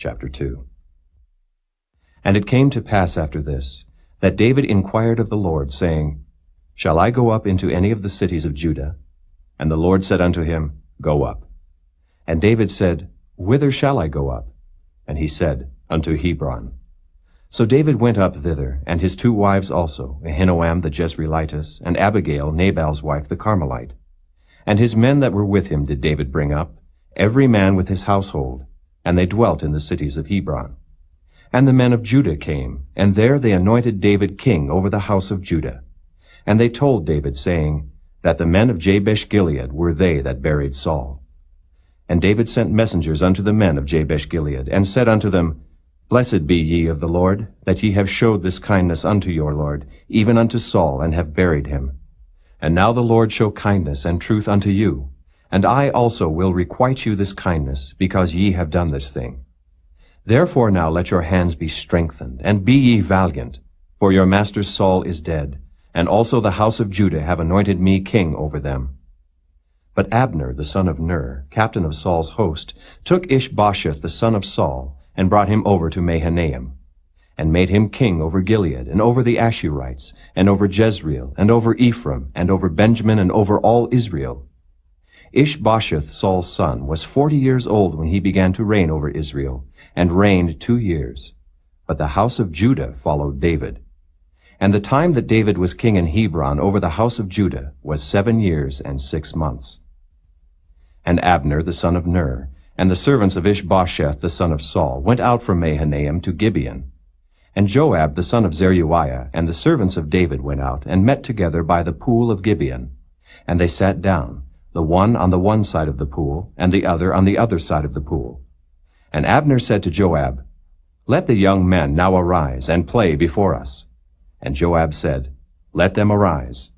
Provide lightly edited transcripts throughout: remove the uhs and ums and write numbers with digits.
Chapter 2. And it came to pass after this, that David inquired of the Lord, saying, Shall I go up into any of the cities of Judah? And the Lord said unto him, Go up. And David said, Whither shall I go up? And he said, Unto Hebron. So David went up thither, and his 2 wives also, Ahinoam the Jezreelitess, and Abigail Nabal's wife the Carmelite. And his men that were with him did David bring up, every man with his household, and they dwelt in the cities of Hebron. And the men of Judah came, and there they anointed David king over the house of Judah. And they told David, saying, that the men of Jabesh-Gilead were they that buried Saul. And David sent messengers unto the men of Jabesh-Gilead, and said unto them, Blessed be ye of the Lord, that ye have showed this kindness unto your Lord, even unto Saul, and have buried him. And now the Lord show kindness and truth unto you, and I also will requite you this kindness, because ye have done this thing. Therefore now let your hands be strengthened, and be ye valiant, for your master Saul is dead, and also the house of Judah have anointed me king over them. But Abner the son of Ner, captain of Saul's host, took Ishbosheth the son of Saul, and brought him over to Mahanaim, and made him king over Gilead, and over the Ashurites, and over Jezreel, and over Ephraim, and over Benjamin, and over all Israel. Ishbosheth, Saul's son, was 40 years old when he began to reign over Israel, and reigned 2 years. But the house of Judah followed David. And the time that David was king in Hebron over the house of Judah was 7 years and 6 months. And Abner the son of Ner, and the servants of Ishbosheth the son of Saul, went out from Mahanaim to Gibeon. And Joab the son of Zeruiah and the servants of David went out, and met together by the pool of Gibeon. And they sat down, the one on the one side of the pool, and the other on the other side of the pool. And Abner said to Joab, Let the young men now arise, and play before us. And Joab said, Let them arise.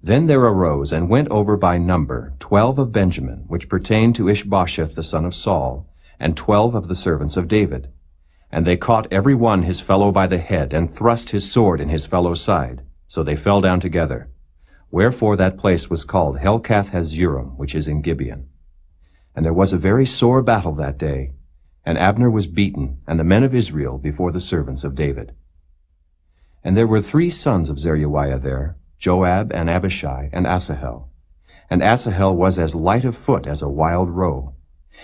Then there arose and went over by number 12 of Benjamin, which pertained to Ishbosheth the son of Saul, and 12 of the servants of David. And they caught every one his fellow by the head, and thrust his sword in his fellow's side. So they fell down together. Wherefore that place was called Helkath-Hazurim, which is in Gibeon. And there was a very sore battle that day, and Abner was beaten, and the men of Israel before the servants of David. And there were 3 sons of Zeruiah there, Joab, and Abishai, and Asahel. And Asahel was as light of foot as a wild roe.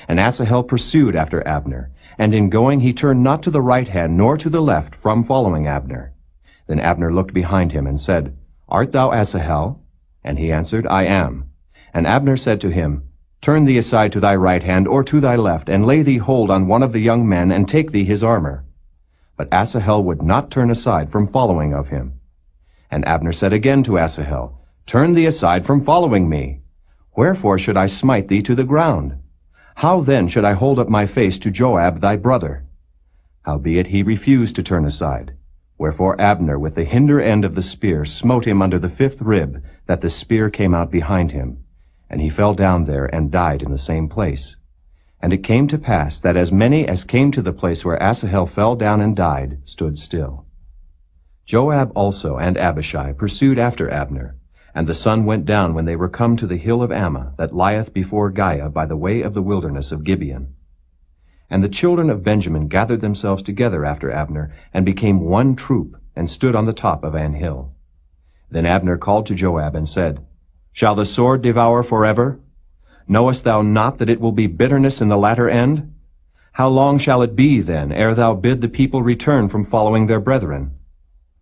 And Asahel pursued after Abner, and in going he turned not to the right hand nor to the left from following Abner. Then Abner looked behind him and said, Art thou Asahel? And he answered, I am. And Abner said to him, Turn thee aside to thy right hand or to thy left, and lay thee hold on one of the young men, and take thee his armor. But Asahel would not turn aside from following of him. And Abner said again to Asahel, Turn thee aside from following me. Wherefore should I smite thee to the ground? How then should I hold up my face to Joab thy brother? Howbeit he refused to turn aside. Wherefore Abner with the hinder end of the spear smote him under the 5th rib, that the spear came out behind him. And he fell down there and died in the same place. And it came to pass that as many as came to the place where Asahel fell down and died stood still. Joab also and Abishai pursued after Abner, and the sun went down when they were come to the hill of Ammah, that lieth before Giah by the way of the wilderness of Gibeon. And the children of Benjamin gathered themselves together after Abner, and became one troop, and stood on the top of an hill. Then Abner called to Joab and said, Shall the sword devour forever? Knowest thou not that it will be bitterness in the latter end? How long shall it be then, ere thou bid the people return from following their brethren?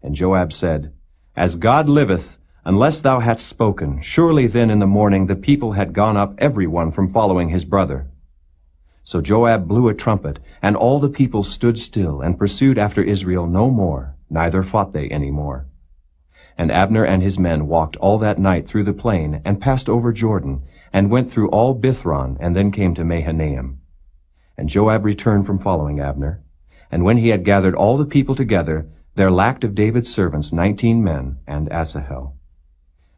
And Joab said, As God liveth, unless thou hadst spoken, surely then in the morning the people had gone up every one from following his brother. So Joab blew a trumpet, and all the people stood still, and pursued after Israel no more, neither fought they any more. And Abner and his men walked all that night through the plain, and passed over Jordan, and went through all Bithron, and then came to Mahanaim. And Joab returned from following Abner. And when he had gathered all the people together, there lacked of David's servants 19 men, and Asahel.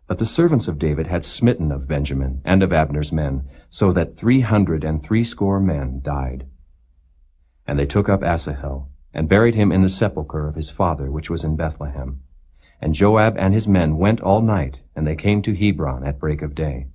But the servants of David had smitten of Benjamin and of Abner's men, so that 360 men died. And they took up Asahel, and buried him in the sepulchre of his father, which was in Bethlehem. And Joab and his men went all night, and they came to Hebron at break of day.